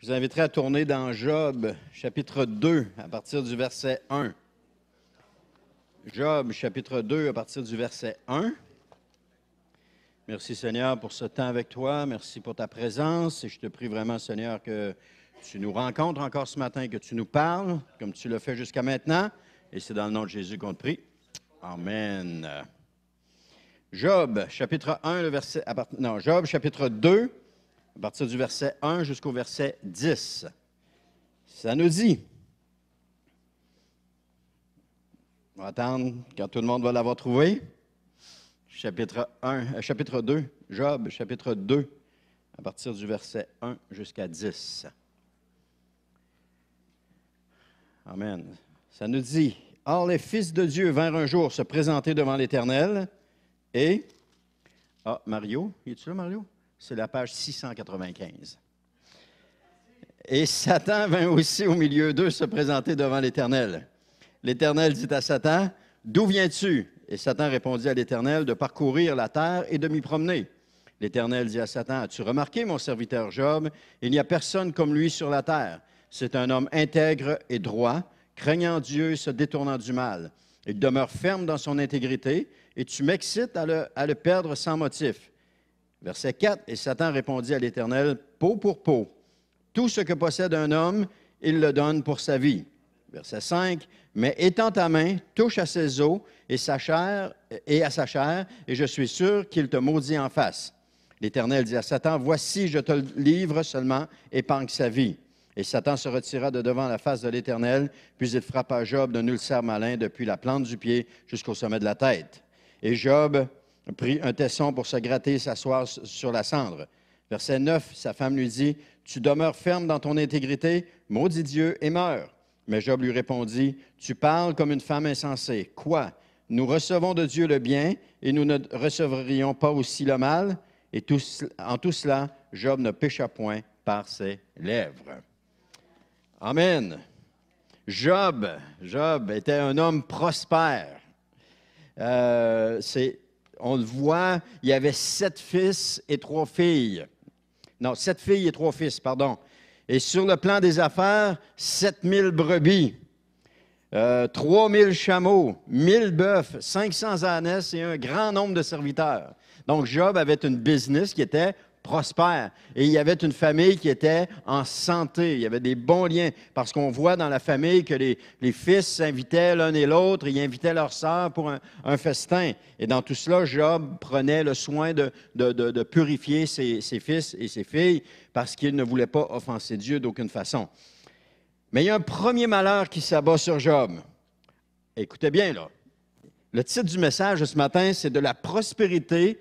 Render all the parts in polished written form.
Je vous inviterai à tourner dans Job, chapitre 2, à partir du verset 1. Job, chapitre 2, à partir du verset 1. Merci, Seigneur, pour ce temps avec toi. Merci pour ta présence. Et je te prie vraiment, Seigneur, que tu nous rencontres encore ce matin, que tu nous parles, comme tu l'as fait jusqu'à maintenant. Et c'est dans le nom de Jésus qu'on te prie. Amen. Job, chapitre 1, Job, chapitre 2, à partir du verset 1 jusqu'au verset 10. Ça nous dit, on va attendre quand tout le monde va l'avoir trouvé, chapitre 2, Job, chapitre 2, à partir du verset 1 jusqu'à 10. Amen. Ça nous dit, « Or les fils de Dieu vinrent un jour se présenter devant l'Éternel, et... » Ah, Mario, es-tu là, Mario? C'est la page 695. Et Satan vint aussi au milieu d'eux se présenter devant l'Éternel. L'Éternel dit à Satan, « D'où viens-tu? » Et Satan répondit à l'Éternel, « De parcourir la terre et de m'y promener. » L'Éternel dit à Satan, « As-tu remarqué, mon serviteur Job? Il n'y a personne comme lui sur la terre. C'est un homme intègre et droit, craignant Dieu et se détournant du mal. Il demeure ferme dans son intégrité, et tu m'excites à le perdre sans motif. » Verset 4, « Et Satan répondit à l'Éternel, « Peau pour peau. Tout ce que possède un homme, il le donne pour sa vie. » Verset 5, « Mais étends ta main, touche à ses os et à sa chair, et je suis sûr qu'il te maudit en face. » L'Éternel dit à Satan, « Voici, je te le livre seulement, épargne sa vie. » Et Satan se retira de devant la face de l'Éternel, puis il frappa Job d'un ulcère malin depuis la plante du pied jusqu'au sommet de la tête. Et Job prit un tesson pour se gratter et s'asseoir sur la cendre. Verset 9, sa femme lui dit, « Tu demeures ferme dans ton intégrité, maudit Dieu et meurs. » Mais Job lui répondit, « Tu parles comme une femme insensée. Quoi? Nous recevons de Dieu le bien et nous ne recevrions pas aussi le mal? » Et en tout cela, Job ne pécha point par ses lèvres. Amen. Job était un homme prospère. On le voit, il y avait 7 fils et 3 filles. Non, 7 filles et 3 fils, pardon. Et sur le plan des affaires, 7000 brebis, 3000 chameaux, 1000 bœufs, 500 ânesses et un grand nombre de serviteurs. Donc, Job avait une business qui était prospère. Et il y avait une famille qui était en santé. Il y avait des bons liens. Parce qu'on voit dans la famille que les fils s'invitaient l'un et l'autre. Ils invitaient leur sœur pour un festin. Et dans tout cela, Job prenait le soin de purifier ses fils et ses filles parce qu'il ne voulait pas offenser Dieu d'aucune façon. Mais il y a un premier malheur qui s'abat sur Job. Écoutez bien, là. Le titre du message de ce matin, c'est « De la prospérité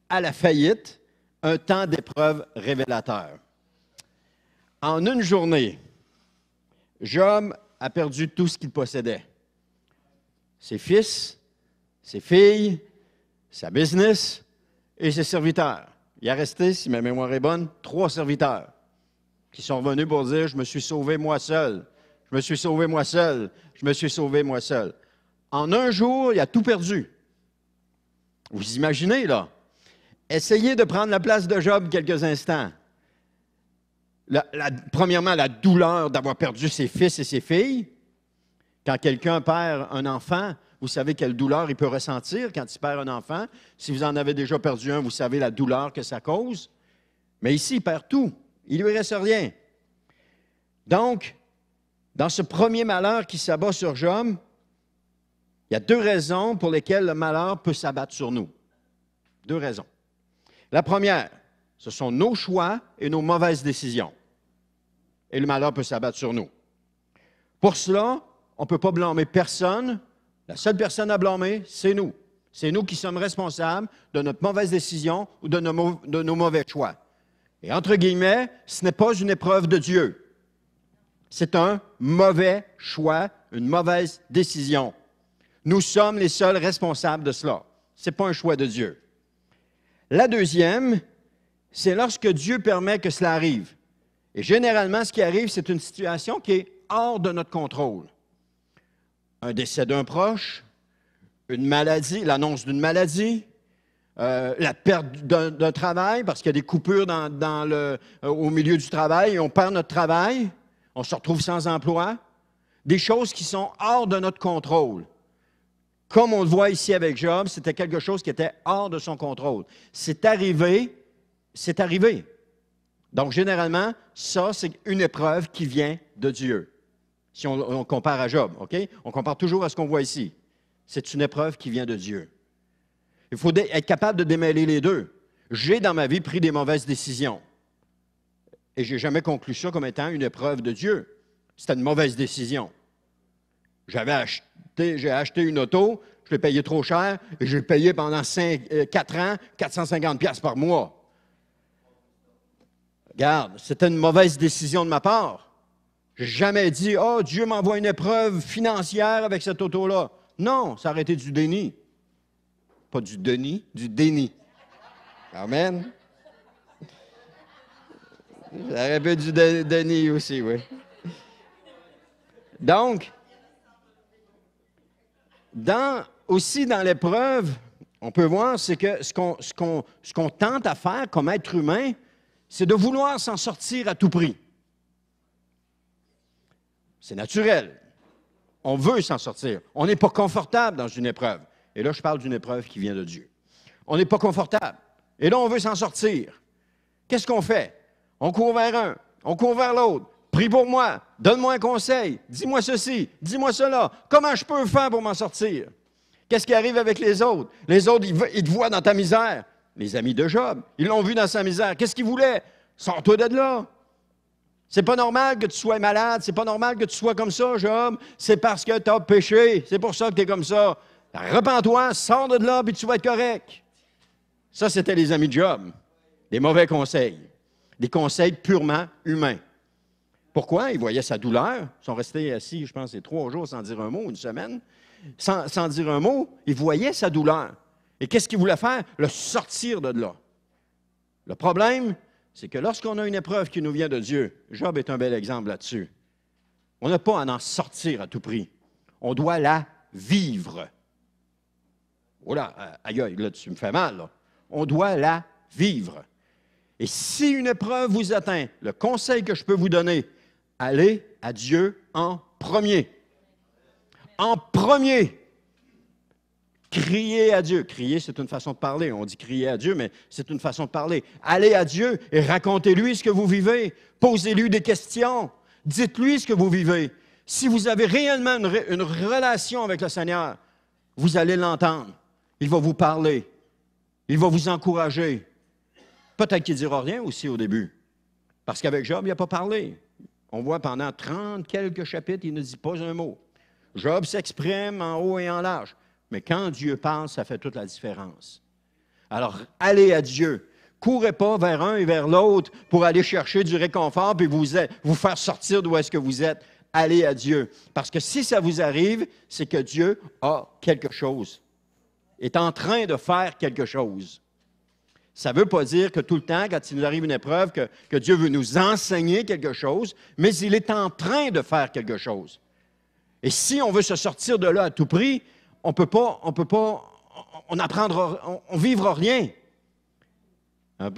à la faillite ». Un temps d'épreuve révélateur. En une journée, Job a perdu tout ce qu'il possédait. Ses fils, ses filles, sa business et ses serviteurs. Il a resté, si ma mémoire est bonne, 3 serviteurs qui sont revenus pour dire « Je me suis sauvé moi seul. Je me suis sauvé moi seul. Je me suis sauvé moi seul. » En un jour, il a tout perdu. Vous imaginez, là? Essayez de prendre la place de Job quelques instants. Premièrement, la douleur d'avoir perdu ses fils et ses filles. Quand quelqu'un perd un enfant, vous savez quelle douleur il peut ressentir quand il perd un enfant. Si vous en avez déjà perdu un, vous savez la douleur que ça cause. Mais ici, il perd tout. Il ne lui reste rien. Donc, dans ce premier malheur qui s'abat sur Job, il y a 2 raisons pour lesquelles le malheur peut s'abattre sur nous. 2 raisons. La première, ce sont nos choix et nos mauvaises décisions. Et le malheur peut s'abattre sur nous. Pour cela, on ne peut pas blâmer personne. La seule personne à blâmer, c'est nous. C'est nous qui sommes responsables de notre mauvaise décision ou de nos mauvais choix. Et entre guillemets, ce n'est pas une épreuve de Dieu. C'est un mauvais choix, une mauvaise décision. Nous sommes les seuls responsables de cela. Ce n'est pas un choix de Dieu. La deuxième, c'est lorsque Dieu permet que cela arrive. Et généralement, ce qui arrive, c'est une situation qui est hors de notre contrôle. Un décès d'un proche, une maladie, l'annonce d'une maladie, la perte d'un travail parce qu'il y a des coupures au milieu du travail et on perd notre travail, on se retrouve sans emploi. Des choses qui sont hors de notre contrôle. Comme on le voit ici avec Job, c'était quelque chose qui était hors de son contrôle. C'est arrivé, c'est arrivé. Donc, généralement, ça, c'est une épreuve qui vient de Dieu. Si on compare à Job, OK? On compare toujours à ce qu'on voit ici. C'est une épreuve qui vient de Dieu. Il faut être capable de démêler les deux. J'ai, dans ma vie, pris des mauvaises décisions. Et je n'ai jamais conclu ça comme étant une épreuve de Dieu. C'était une mauvaise décision. J'ai acheté une auto, je l'ai payée trop cher, et je l'ai payée pendant 4 ans, 450$ par mois. Regarde, c'était une mauvaise décision de ma part. Je n'ai jamais dit « Oh, Dieu m'envoie une épreuve financière avec cette auto-là. » Non, ça aurait été du déni. Pas du déni, du déni. Amen. Ça aurait pu du déni aussi, oui. Donc, aussi dans l'épreuve, on peut voir, c'est que ce qu'on tente à faire comme être humain, c'est de vouloir s'en sortir à tout prix. C'est naturel. On veut s'en sortir. On n'est pas confortable dans une épreuve. Et là, je parle d'une épreuve qui vient de Dieu. On n'est pas confortable. Et là, on veut s'en sortir. Qu'est-ce qu'on fait? On court vers un, on court vers l'autre. Prie pour moi, donne-moi un conseil, dis-moi ceci, dis-moi cela. Comment je peux faire pour m'en sortir? Qu'est-ce qui arrive avec les autres? Les autres, ils te voient dans ta misère. Les amis de Job, ils l'ont vu dans sa misère. Qu'est-ce qu'ils voulaient? Sors-toi de là. C'est pas normal que tu sois malade, c'est pas normal que tu sois comme ça, Job. C'est parce que tu as péché, c'est pour ça que tu es comme ça. Repends-toi, sors de là, puis tu vas être correct. Ça, c'était les amis de Job. Des mauvais conseils. Des conseils purement humains. Pourquoi? Ils voyaient sa douleur. Ils sont restés assis, je pense, 3 jours sans dire un mot, une semaine. Sans dire un mot, ils voyaient sa douleur. Et qu'est-ce qu'ils voulaient faire? Le sortir de là. Le problème, c'est que lorsqu'on a une épreuve qui nous vient de Dieu, Job est un bel exemple là-dessus. On n'a pas à en sortir à tout prix. On doit la vivre. Oh là, aïe, aïe, là, tu me fais mal, là. On doit la vivre. Et si une épreuve vous atteint, le conseil que je peux vous donner, allez à Dieu en premier. En premier. Criez à Dieu. Crier, c'est une façon de parler. On dit crier à Dieu, mais c'est une façon de parler. Allez à Dieu et racontez-lui ce que vous vivez. Posez-lui des questions. Dites-lui ce que vous vivez. Si vous avez réellement une relation avec le Seigneur, vous allez l'entendre. Il va vous parler. Il va vous encourager. Peut-être qu'il ne dira rien aussi au début. Parce qu'avec Job, il n'a pas parlé. On voit pendant 30 quelques chapitres, il ne dit pas un mot. Job s'exprime en haut et en large. Mais quand Dieu parle, ça fait toute la différence. Alors, allez à Dieu. Courez pas vers un et vers l'autre pour aller chercher du réconfort et vous faire sortir d'où est-ce que vous êtes. Allez à Dieu. Parce que si ça vous arrive, c'est que Dieu a quelque chose. Est en train de faire quelque chose. Ça ne veut pas dire que tout le temps, quand il nous arrive une épreuve, que Dieu veut nous enseigner quelque chose, mais il est en train de faire quelque chose. Et si on veut se sortir de là à tout prix, on vivra rien.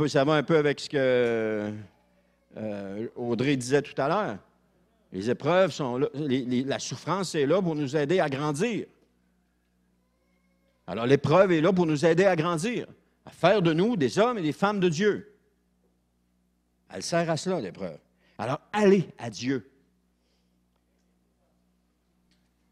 Ça va un peu avec ce que Audrey disait tout à l'heure. Les épreuves sont là, la souffrance est là pour nous aider à grandir. Alors l'épreuve est là pour nous aider à grandir, à faire de nous des hommes et des femmes de Dieu. Elle sert à cela, l'épreuve. Alors allez à Dieu.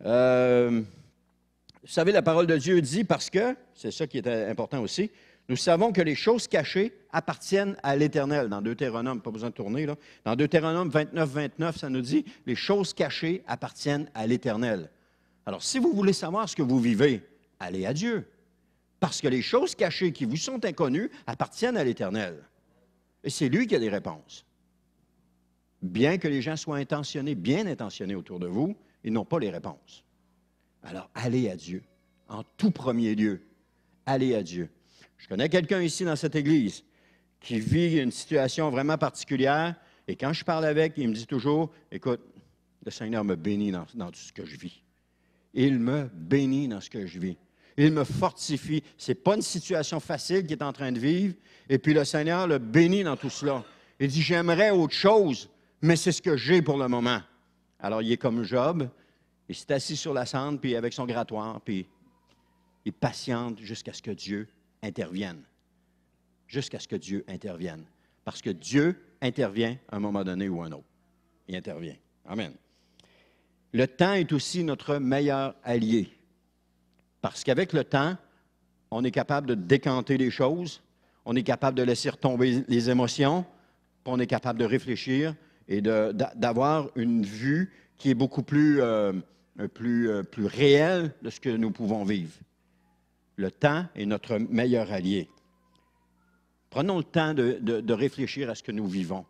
Vous savez, la parole de Dieu dit, parce que, c'est ça qui est important aussi, nous savons que les choses cachées appartiennent à l'Éternel. Dans Deutéronome, pas besoin de tourner, là. Dans Deutéronome 29, 29, ça nous dit, les choses cachées appartiennent à l'Éternel. Alors, si vous voulez savoir ce que vous vivez, allez à Dieu. Parce que les choses cachées qui vous sont inconnues appartiennent à l'Éternel. Et c'est lui qui a des réponses. Bien que les gens soient intentionnés, bien intentionnés autour de vous, ils n'ont pas les réponses. Alors, allez à Dieu. En tout premier lieu, allez à Dieu. Je connais quelqu'un ici dans cette église qui vit une situation vraiment particulière et quand je parle avec, il me dit toujours, écoute, le Seigneur me bénit dans tout ce que je vis. Il me bénit dans ce que je vis. Il me fortifie. Ce n'est pas une situation facile qu'il est en train de vivre. Et puis le Seigneur le bénit dans tout cela. Il dit, j'aimerais autre chose, mais c'est ce que j'ai pour le moment. Alors, il est comme Job. Il s'est assis sur la cendre, puis avec son grattoir, puis il patiente jusqu'à ce que Dieu intervienne. Jusqu'à ce que Dieu intervienne. Parce que Dieu intervient à un moment donné ou à un autre. Il intervient. Amen. Le temps est aussi notre meilleur allié. Parce qu'avec le temps, on est capable de décanter les choses, on est capable de laisser retomber les émotions, puis on est capable de réfléchir et d'avoir une vue qui est beaucoup plus réelle de ce que nous pouvons vivre. Le temps est notre meilleur allié. Prenons le temps de réfléchir à ce que nous vivons.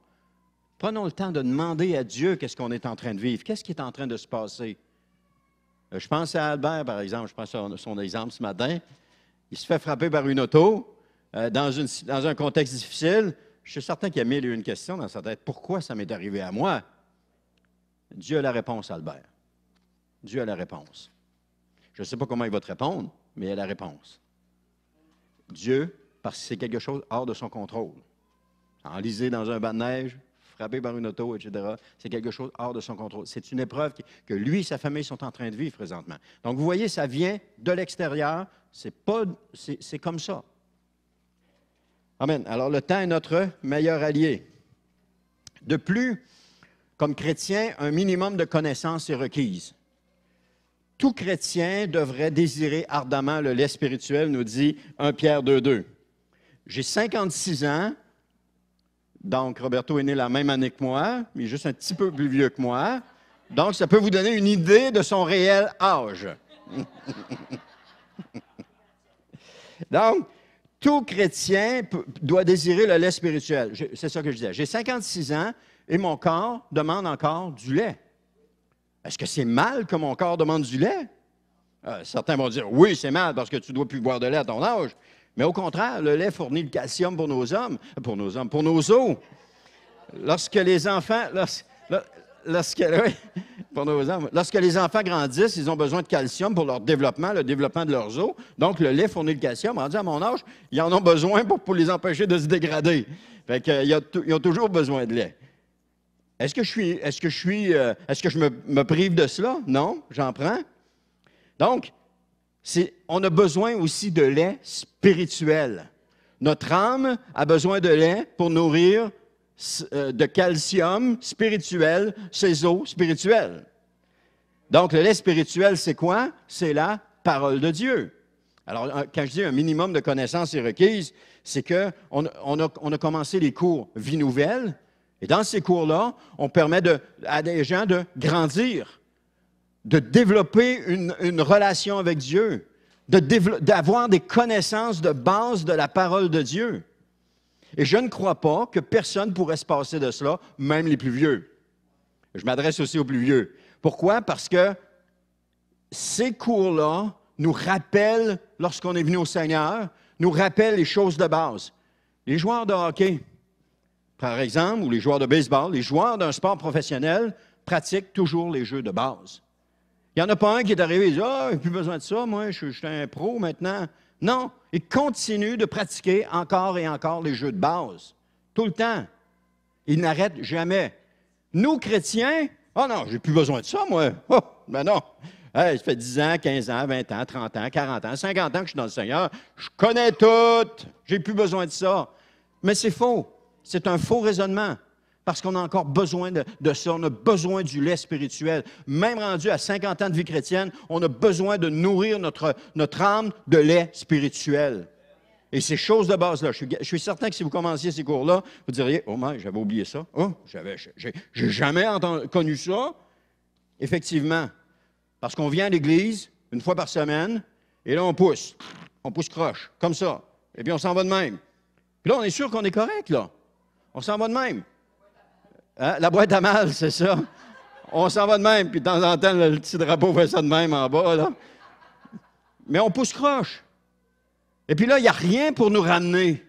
Prenons le temps de demander à Dieu qu'est-ce qu'on est en train de vivre, qu'est-ce qui est en train de se passer. Je pense à Albert, par exemple, je pense à son exemple ce matin. Il se fait frapper par une auto dans un contexte difficile. Je suis certain qu'il y a mille et une questions dans sa tête. Pourquoi ça m'est arrivé à moi? Dieu a la réponse, Albert. Dieu a la réponse. Je ne sais pas comment il va te répondre, mais il a la réponse. Dieu, parce que c'est quelque chose hors de son contrôle. Enlisé dans un banc de neige, frappé par une auto, etc. C'est quelque chose hors de son contrôle. C'est une épreuve que lui et sa famille sont en train de vivre présentement. Donc, vous voyez, ça vient de l'extérieur. C'est comme ça. Amen. Alors, le temps est notre meilleur allié. De plus, comme chrétien, un minimum de connaissances est requise. Tout chrétien devrait désirer ardemment le lait spirituel, nous dit 1 Pierre 2,2. J'ai 56 ans. Donc, Roberto est né la même année que moi, mais juste un petit peu plus vieux que moi. Donc, ça peut vous donner une idée de son réel âge. Donc, tout chrétien doit désirer le lait spirituel. C'est ça que je disais. J'ai 56 ans et mon corps demande encore du lait. Est-ce que c'est mal que mon corps demande du lait? Certains vont dire, oui, c'est mal parce que tu ne dois plus boire de lait à ton âge. Mais au contraire, le lait fournit le calcium pour nos os. Lorsque les enfants, lorsque les enfants grandissent, ils ont besoin de calcium pour leur développement, le développement de leurs os. Donc, le lait fournit le calcium. Rendu à mon âge, ils en ont besoin pour les empêcher de se dégrader. Fait qu'ils ont toujours besoin de lait. Est-ce que je me prive de cela? Non, j'en prends. Donc, on a besoin aussi de lait spirituel. Notre âme a besoin de lait pour nourrir de calcium spirituel ses os spirituels. Donc, le lait spirituel, c'est quoi? C'est la parole de Dieu. Alors, quand je dis un minimum de connaissances est requise, c'est qu'on a commencé les cours Vie nouvelle, et dans ces cours-là, on permet à des gens de grandir, de développer une relation avec Dieu, d'avoir des connaissances de base de la parole de Dieu. Et je ne crois pas que personne pourrait se passer de cela, même les plus vieux. Je m'adresse aussi aux plus vieux. Pourquoi? Parce que ces cours-là nous rappellent, lorsqu'on est venu au Seigneur, nous rappellent les choses de base. Les joueurs de hockey, par exemple, ou les joueurs de baseball, les joueurs d'un sport professionnel pratiquent toujours les jeux de base. Il n'y en a pas un qui est arrivé et dit « Ah, j'ai plus besoin de ça, moi, je suis un pro maintenant. » Non, ils continuent de pratiquer encore et encore les jeux de base, tout le temps. Ils n'arrêtent jamais. Nous, chrétiens, « Ah non, j'ai plus besoin de ça, moi. Oh, ben non. Hey, ça fait 10 ans, 15 ans, 20 ans, 30 ans, 40 ans, 50 ans que je suis dans le Seigneur. Je connais tout. J'ai plus besoin de ça. » Mais c'est faux. C'est un faux raisonnement. Parce qu'on a encore besoin de ça. On a besoin du lait spirituel. Même rendu à 50 ans de vie chrétienne, on a besoin de nourrir notre âme de lait spirituel. Et ces choses de base-là, je suis certain que si vous commenciez ces cours-là, vous diriez « Oh, mais j'avais oublié ça. Oh, j'ai jamais connu ça. » Effectivement. Parce qu'on vient à l'église une fois par semaine, et là, on pousse. On pousse croche, comme ça. Et puis, on s'en va de même. Puis là, on est sûr qu'on est correct, là. On s'en va de même. Hein? La boîte à mal, c'est ça. On s'en va de même, puis de temps en temps, le petit drapeau fait ça de même en bas, là. Mais on pousse croche. Et puis là, il n'y a rien pour nous ramener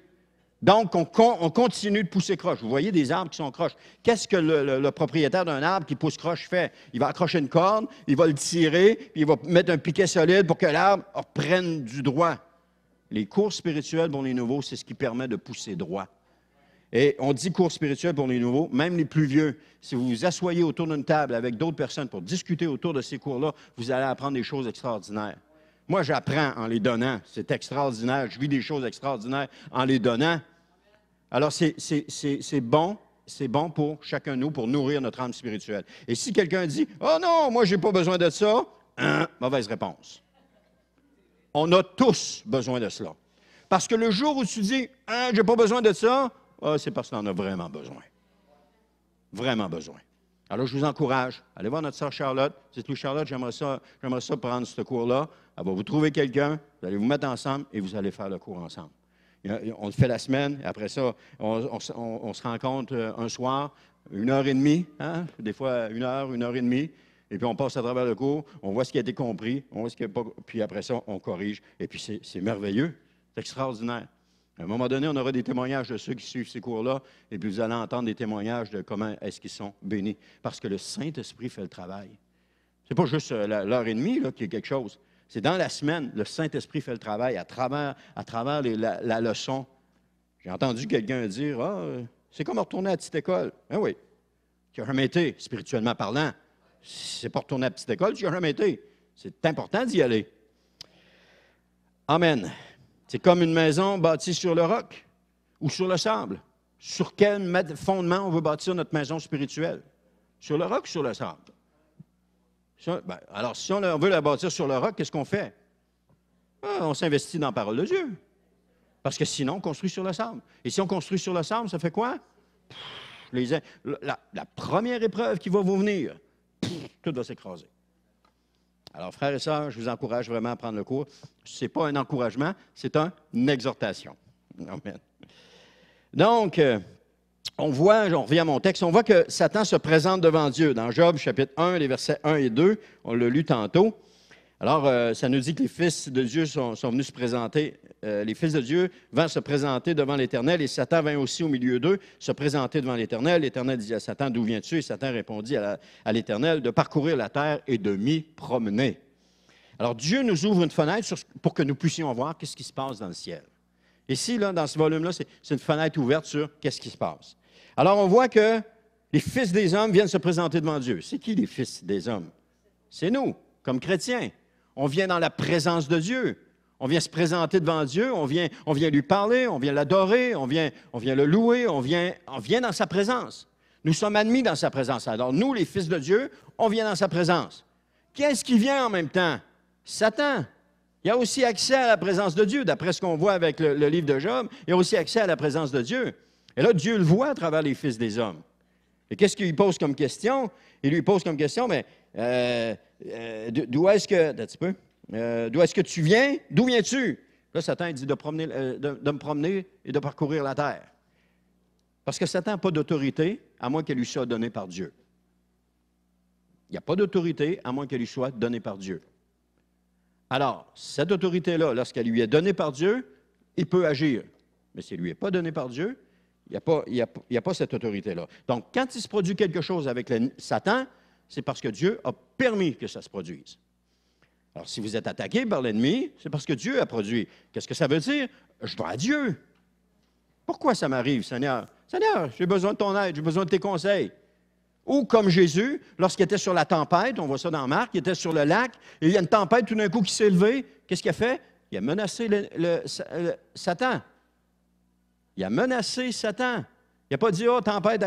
Donc, on continue de pousser croche. Vous voyez des arbres qui sont croches. Qu'est-ce que le propriétaire d'un arbre qui pousse croche fait? Il va accrocher une corde, il va le tirer, puis il va mettre un piquet solide pour que l'arbre reprenne du droit. Les cours spirituels pour les nouveaux, c'est ce qui permet de pousser droit. Et on dit cours spirituels pour les nouveaux, même les plus vieux. Si vous vous asseyez autour d'une table avec d'autres personnes pour discuter autour de ces cours-là, vous allez apprendre des choses extraordinaires. Moi, j'apprends en les donnant. C'est extraordinaire. Je vis des choses extraordinaires en les donnant. Alors, c'est bon pour chacun de nous, pour nourrir notre âme spirituelle. Et si quelqu'un dit « Oh non, moi, je n'ai pas besoin de ça », mauvaise réponse. On a tous besoin de cela. Parce que le jour où tu dis « je n'ai pas besoin de ça », c'est parce que tu en as vraiment besoin. Vraiment besoin. Alors, je vous encourage. Allez voir notre sœur Charlotte. Dites-lui, Charlotte, j'aimerais ça prendre ce cours-là. Elle va vous trouver quelqu'un, vous allez vous mettre ensemble et vous allez faire le cours ensemble. On le fait la semaine, et après ça, on se rencontre un soir, 1h30, hein? Des fois 1h30, et puis on passe à travers le cours, on voit ce qui a été compris, on voit ce qui n'a pas, puis après ça, on corrige, et puis c'est merveilleux, c'est extraordinaire. À un moment donné, on aura des témoignages de ceux qui suivent ces cours-là, et puis vous allez entendre des témoignages de comment est-ce qu'ils sont bénis, parce que le Saint-Esprit fait le travail. C'est pas juste l'heure et demie là, qui est quelque chose. C'est dans la semaine, le Saint-Esprit fait le travail à travers la leçon. J'ai entendu quelqu'un dire « c'est comme retourner à la petite école. » Ben oui, tu n'as jamais été, spirituellement parlant. Si ce n'est pas retourner à la petite école, tu n'as jamais été. C'est important d'y aller. Amen. C'est comme une maison bâtie sur le roc ou sur le sable. Sur quel fondement on veut bâtir notre maison spirituelle? Sur le roc ou sur le sable? Alors, si on veut la bâtir sur le roc, qu'est-ce qu'on fait? On s'investit dans la parole de Dieu. Parce que sinon, on construit sur le sable. Et si on construit sur le sable, ça fait quoi? La première épreuve qui va vous venir, tout va s'écraser. Alors, frères et sœurs, je vous encourage vraiment à prendre le cours. Ce n'est pas un encouragement, c'est une exhortation. Amen. Donc, on revient à mon texte, on voit que Satan se présente devant Dieu. Dans Job, chapitre 1, les versets 1 et 2, on l'a lu tantôt. Alors, ça nous dit que les fils de Dieu sont venus se présenter. Les fils de Dieu vont se présenter devant l'Éternel et Satan vint aussi au milieu d'eux se présenter devant l'Éternel. L'Éternel dit à Satan, « D'où viens-tu? » Et Satan répondit à l'Éternel, « De parcourir la terre et de m'y promener. » Alors, Dieu nous ouvre une fenêtre pour que nous puissions voir qu'est-ce qui se passe dans le ciel. Ici, là, dans ce volume-là, c'est une fenêtre ouverte sur qu'est-ce qui se passe. Alors, on voit que les fils des hommes viennent se présenter devant Dieu. C'est qui les fils des hommes? C'est nous, comme chrétiens. On vient dans la présence de Dieu. On vient se présenter devant Dieu, on vient lui parler, on vient l'adorer, on vient le louer, on vient dans sa présence. Nous sommes admis dans sa présence. Alors, nous, les fils de Dieu, on vient dans sa présence. Qu'est-ce qui vient en même temps? Satan. Il y a aussi accès à la présence de Dieu, d'après ce qu'on voit avec le livre de Job. Il y a aussi accès à la présence de Dieu. Et là, Dieu le voit à travers les fils des hommes. Et qu'est-ce qu'il lui pose comme question? Il lui pose comme question, mais d'où est-ce que... Un petit peu. D'où est-ce que tu viens? D'où viens-tu? Là, Satan il dit de me promener et de parcourir la terre. Parce que Satan n'a pas d'autorité, à moins qu'elle lui soit donnée par Dieu. Il n'y a pas d'autorité, à moins qu'elle lui soit donnée par Dieu. Alors, cette autorité-là, lorsqu'elle lui est donnée par Dieu, il peut agir. Mais si elle ne lui est pas donnée par Dieu, il n'y a pas cette autorité-là. Donc, quand il se produit quelque chose avec Satan, c'est parce que Dieu a permis que ça se produise. Alors, si vous êtes attaqué par l'ennemi, c'est parce que Dieu a produit. Qu'est-ce que ça veut dire? Je dois à Dieu. Pourquoi ça m'arrive, Seigneur? Seigneur, j'ai besoin de ton aide, j'ai besoin de tes conseils. Ou comme Jésus, lorsqu'il était sur la tempête, on voit ça dans Marc, il était sur le lac, et il y a une tempête tout d'un coup qui s'est levée. Qu'est-ce qu'il a fait? Il a menacé Satan. Il a menacé Satan. Il n'a pas dit, oh, tempête.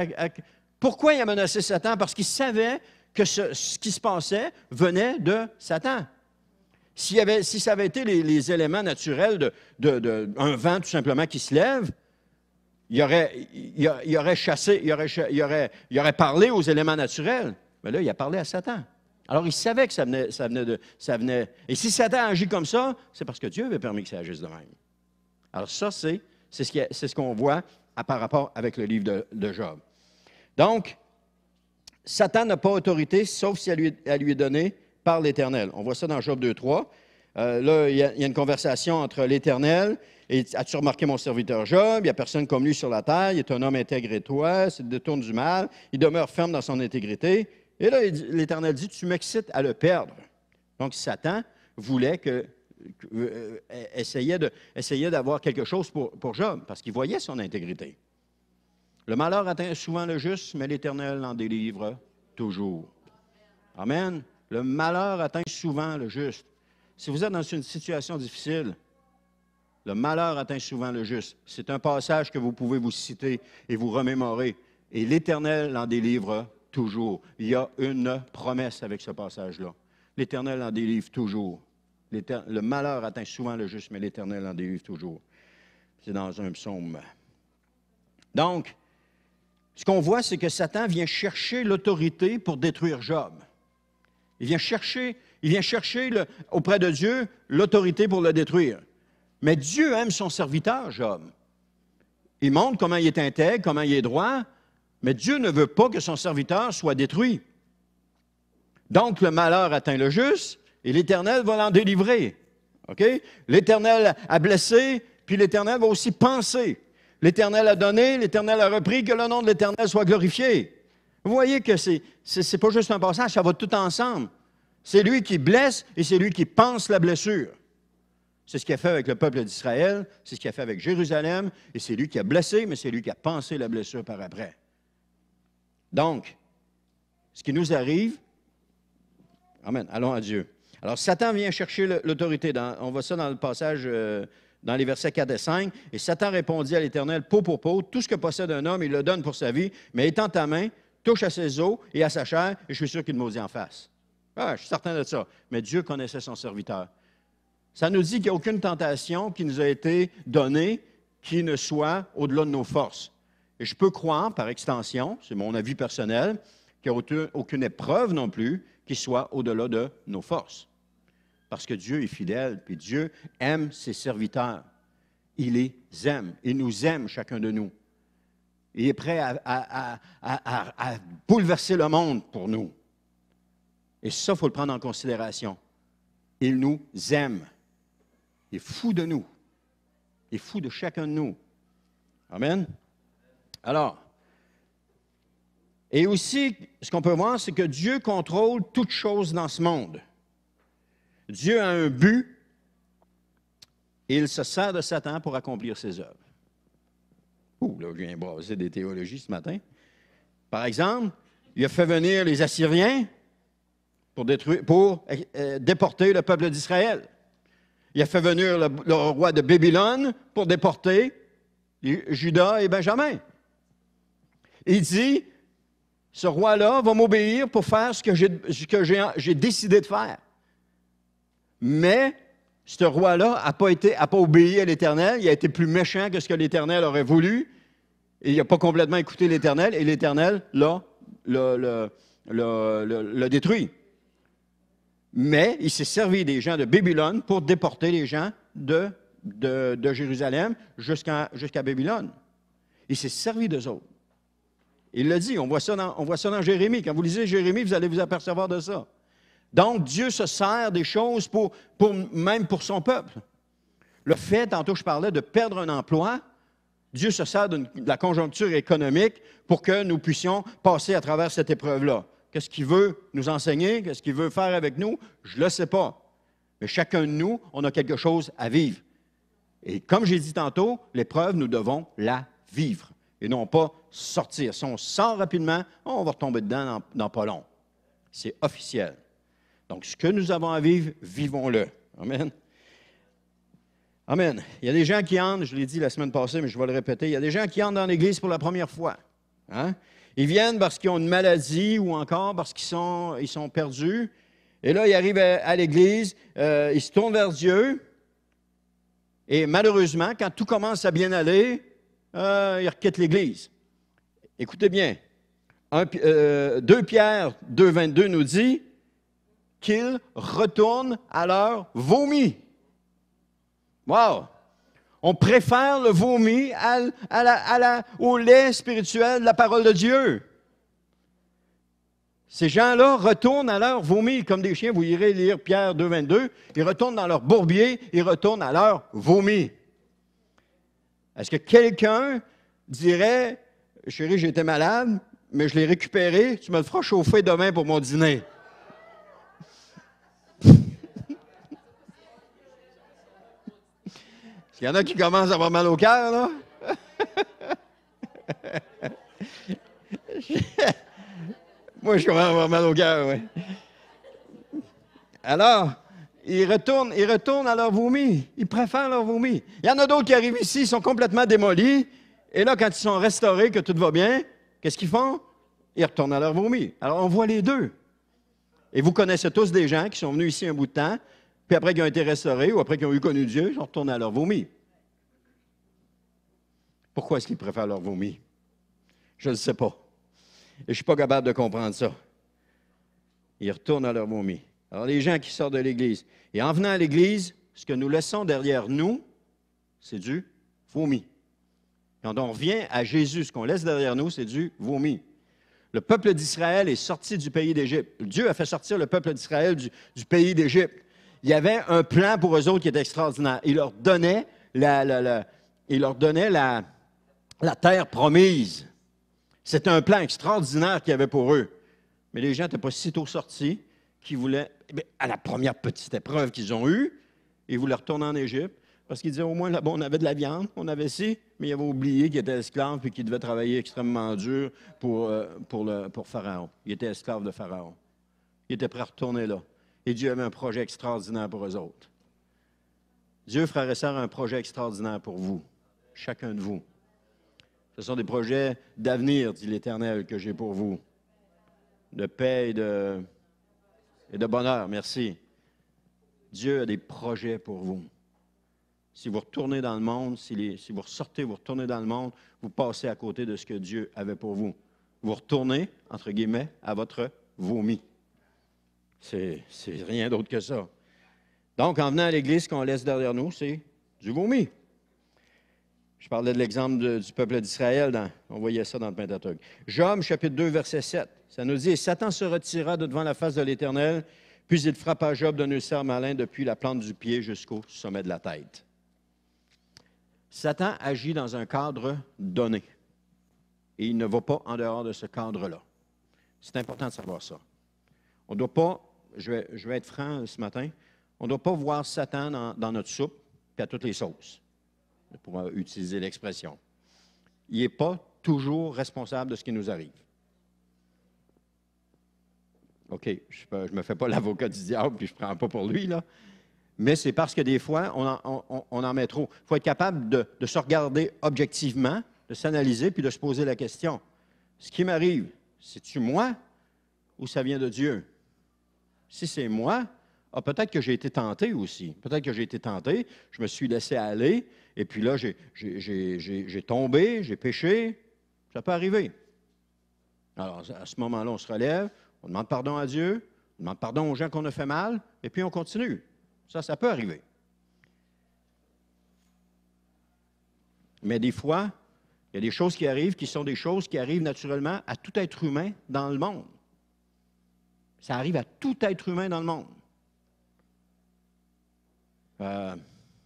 Pourquoi il a menacé Satan? Parce qu'il savait que ce qui se passait venait de Satan. Si ça avait été les éléments naturels d'un vent tout simplement qui se lève, il aurait chassé, il aurait parlé aux éléments naturels. Mais là, il a parlé à Satan. Alors, il savait que ça venait. Et si Satan agit comme ça, c'est parce que Dieu avait permis que ça agisse de même. Alors, ça, c'est ce qu'on voit par rapport avec le livre de Job. Donc, Satan n'a pas autorité, sauf si elle lui est donnée par l'Éternel. On voit ça dans Job 2.3. Là, il y a une conversation entre l'Éternel et « As-tu remarqué mon serviteur Job? Il n'y a personne comme lui sur la terre. Il est un homme intègre et toi. Il se détourne du mal. Il demeure ferme dans son intégrité. » Et là, l'Éternel dit « Tu m'excites à le perdre. » Donc, Satan voulait essayait d'avoir quelque chose pour Job parce qu'il voyait son intégrité. Le malheur atteint souvent le juste, mais l'Éternel en délivre toujours. Amen. Le malheur atteint souvent le juste. Si vous êtes dans une situation difficile, le malheur atteint souvent le juste. C'est un passage que vous pouvez vous citer et vous remémorer. Et l'Éternel en délivre toujours. Il y a une promesse avec ce passage-là. L'Éternel en délivre toujours. Le malheur atteint souvent le juste, mais l'Éternel en délivre toujours. C'est dans un psaume. Donc, ce qu'on voit, c'est que Satan vient chercher l'autorité pour détruire Job. Il vient chercher auprès de Dieu l'autorité pour le détruire. Mais Dieu aime son serviteur, Job. Il montre comment il est intègre, comment il est droit, mais Dieu ne veut pas que son serviteur soit détruit. Donc, le malheur atteint le juste et l'Éternel va l'en délivrer. OK? L'Éternel a blessé, puis l'Éternel va aussi penser. L'Éternel a donné, l'Éternel a repris, que le nom de l'Éternel soit glorifié. Vous voyez que c'est pas juste un passage, ça va tout ensemble. C'est lui qui blesse et c'est lui qui pense la blessure. C'est ce qu'il a fait avec le peuple d'Israël, c'est ce qu'il a fait avec Jérusalem, et c'est lui qui a blessé, mais c'est lui qui a pensé la blessure par après. Donc, ce qui nous arrive, amen, allons à Dieu. Alors, Satan vient chercher l'autorité. On voit ça dans le passage, dans les versets 4 et 5. « Et Satan répondit à l'Éternel, peau pour peau, tout ce que possède un homme, il le donne pour sa vie, mais étends ta main, touche à ses os et à sa chair, et je suis sûr qu'il te maudit en face. » Ah, je suis certain de ça. Mais Dieu connaissait son serviteur. Ça nous dit qu'il n'y a aucune tentation qui nous a été donnée qui ne soit au-delà de nos forces. Et je peux croire, par extension, c'est mon avis personnel, qu'il n'y a aucune épreuve non plus qui soit au-delà de nos forces. Parce que Dieu est fidèle, puis Dieu aime ses serviteurs. Il les aime. Il nous aime, chacun de nous. Il est prêt à bouleverser le monde pour nous. Et ça, il faut le prendre en considération. Il nous aime. Il est fou de nous. Il est fou de chacun de nous. Amen. Alors, et aussi, ce qu'on peut voir, c'est que Dieu contrôle toutes choses dans ce monde. Dieu a un but et il se sert de Satan pour accomplir ses œuvres. Ouh, là, je viens brasser des théologies ce matin. Par exemple, il a fait venir les Assyriens pour déporter le peuple d'Israël. Il a fait venir le roi de Babylone pour déporter Juda et Benjamin. Il dit, ce roi-là va m'obéir pour faire ce que j'ai décidé de faire. Mais ce roi-là n'a pas obéi à l'Éternel. Il a été plus méchant que ce que l'Éternel aurait voulu. Et il n'a pas complètement écouté l'Éternel. Et l'Éternel l'a détruit. Mais il s'est servi des gens de Babylone pour déporter les gens de Jérusalem jusqu'à Babylone. Il s'est servi d'eux autres. Il l'a dit, on voit ça dans Jérémie. Quand vous lisez Jérémie, vous allez vous apercevoir de ça. Donc, Dieu se sert des choses même pour son peuple. Le fait, tantôt je parlais de perdre un emploi, Dieu se sert de la conjoncture économique pour que nous puissions passer à travers cette épreuve-là. Qu'est-ce qu'il veut nous enseigner? Qu'est-ce qu'il veut faire avec nous? Je ne le sais pas. Mais chacun de nous, on a quelque chose à vivre. Et comme j'ai dit tantôt, l'épreuve, nous devons la vivre et non pas sortir. Si on sort rapidement, on va retomber dedans dans pas long. C'est officiel. Donc, ce que nous avons à vivre, vivons-le. Amen. Amen. Il y a des gens qui entrent, je l'ai dit la semaine passée, mais je vais le répéter, il y a des gens qui entrent dans l'Église pour la première fois. Hein? Ils viennent parce qu'ils ont une maladie ou encore parce qu'ils sont perdus. Et là, ils arrivent à l'Église, ils se tournent vers Dieu. Et malheureusement, quand tout commence à bien aller, ils quittent l'Église. Écoutez bien, 2 Pierre 2,22 nous dit qu'ils retournent à leur vomi. Wow! On préfère le vomi au lait spirituel de la parole de Dieu. Ces gens-là retournent à leur vomi, comme des chiens. Vous irez lire Pierre 2, 22. Ils retournent dans leur bourbier, ils retournent à leur vomi. Est-ce que quelqu'un dirait, chérie, j'étais malade, mais je l'ai récupéré, tu me le feras chauffer demain pour mon dîner? Il y en a qui commencent à avoir mal au cœur, là. Moi, je commence à avoir mal au cœur, oui. Alors, ils retournent à leur vomi. Ils préfèrent leur vomi. Il y en a d'autres qui arrivent ici, ils sont complètement démolis. Et là, quand ils sont restaurés, que tout va bien, qu'est-ce qu'ils font? Ils retournent à leur vomi. Alors, on voit les deux. Et vous connaissez tous des gens qui sont venus ici un bout de temps, puis après qu'ils ont été restaurés ou après qu'ils ont eu connu Dieu, ils sont retournés à leur vomi. Pourquoi est-ce qu'ils préfèrent leur vomi? Je ne sais pas. Et je ne suis pas capable de comprendre ça. Ils retournent à leur vomi. Alors, les gens qui sortent de l'Église. Et en venant à l'Église, ce que nous laissons derrière nous, c'est du vomi. Quand on revient à Jésus, ce qu'on laisse derrière nous, c'est du vomi. Le peuple d'Israël est sorti du pays d'Égypte. Dieu a fait sortir le peuple d'Israël du pays d'Égypte. Il y avait un plan pour eux autres qui était extraordinaire. Il leur donnait la terre promise. C'était un plan extraordinaire qu'il y avait pour eux. Mais les gens n'étaient pas si tôt sortis qu'ils voulaient, à la première petite épreuve qu'ils ont eue, ils voulaient retourner en Égypte parce qu'ils disaient au moins là-bas, on avait de la viande, on avait ci, mais ils avaient oublié qu'ils étaient esclaves et qu'ils devaient travailler extrêmement dur pour Pharaon. Ils étaient esclaves de Pharaon. Ils étaient prêts à retourner là. Et Dieu avait un projet extraordinaire pour eux autres. Dieu, frères et sœurs, a un projet extraordinaire pour vous, chacun de vous. Ce sont des projets d'avenir, dit l'Éternel, que j'ai pour vous. De paix et de bonheur, merci. Dieu a des projets pour vous. Si vous retournez dans le monde, si vous ressortez, vous retournez dans le monde, vous passez à côté de ce que Dieu avait pour vous. Vous retournez, entre guillemets, à votre vomi. C'est rien d'autre que ça. Donc, en venant à l'Église, ce qu'on laisse derrière nous, c'est du vomi. Je parlais de l'exemple du peuple d'Israël, on voyait ça dans le Pentateuque. Job, chapitre 2, verset 7, ça nous dit « Et Satan se retira de devant la face de l'Éternel, puis il frappa Job d'un ulcère malin depuis la plante du pied jusqu'au sommet de la tête. » Satan agit dans un cadre donné. Et il ne va pas en dehors de ce cadre-là. C'est important de savoir ça. On ne doit pas, je vais être franc ce matin, on ne doit pas voir Satan dans notre soupe et à toutes les sauces, pour utiliser l'expression. Il n'est pas toujours responsable de ce qui nous arrive. OK, je ne me fais pas l'avocat du diable puis je ne prends pas pour lui, là. Mais c'est parce que des fois, on en met trop. Il faut être capable de se regarder objectivement, de s'analyser, puis de se poser la question. Ce qui m'arrive, c'est-tu moi ou ça vient de Dieu? Si c'est moi, peut-être que j'ai été tenté aussi. Peut-être que j'ai été tenté, je me suis laissé aller, et puis là, j'ai tombé, j'ai péché. Ça peut arriver. Alors, à ce moment-là, on se relève, on demande pardon à Dieu, on demande pardon aux gens qu'on a fait mal, et puis on continue. Ça peut arriver. Mais des fois, il y a des choses qui arrivent qui sont des choses qui arrivent naturellement à tout être humain dans le monde. Ça arrive à tout être humain dans le monde.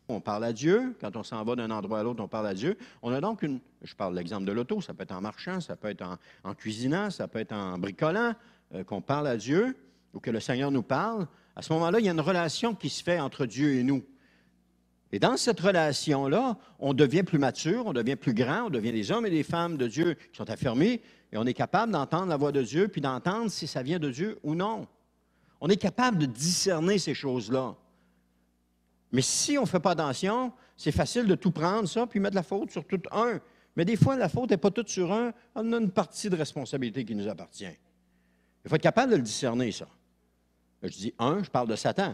On parle à Dieu. Quand on s'en va d'un endroit à l'autre, on parle à Dieu. On a donc je parle de l'exemple de l'auto, ça peut être en marchant, ça peut être en cuisinant, ça peut être en bricolant, qu'on parle à Dieu ou que le Seigneur nous parle. À ce moment-là, il y a une relation qui se fait entre Dieu et nous. Et dans cette relation-là, on devient plus mature, on devient plus grand, on devient des hommes et des femmes de Dieu qui sont affermis, et on est capable d'entendre la voix de Dieu, puis d'entendre si ça vient de Dieu ou non. On est capable de discerner ces choses-là. Mais si on ne fait pas attention, c'est facile de tout prendre ça, puis mettre la faute sur tout un. Mais des fois, la faute n'est pas toute sur un, on a une partie de responsabilité qui nous appartient. Il faut être capable de le discerner, ça. Je dis je parle de Satan.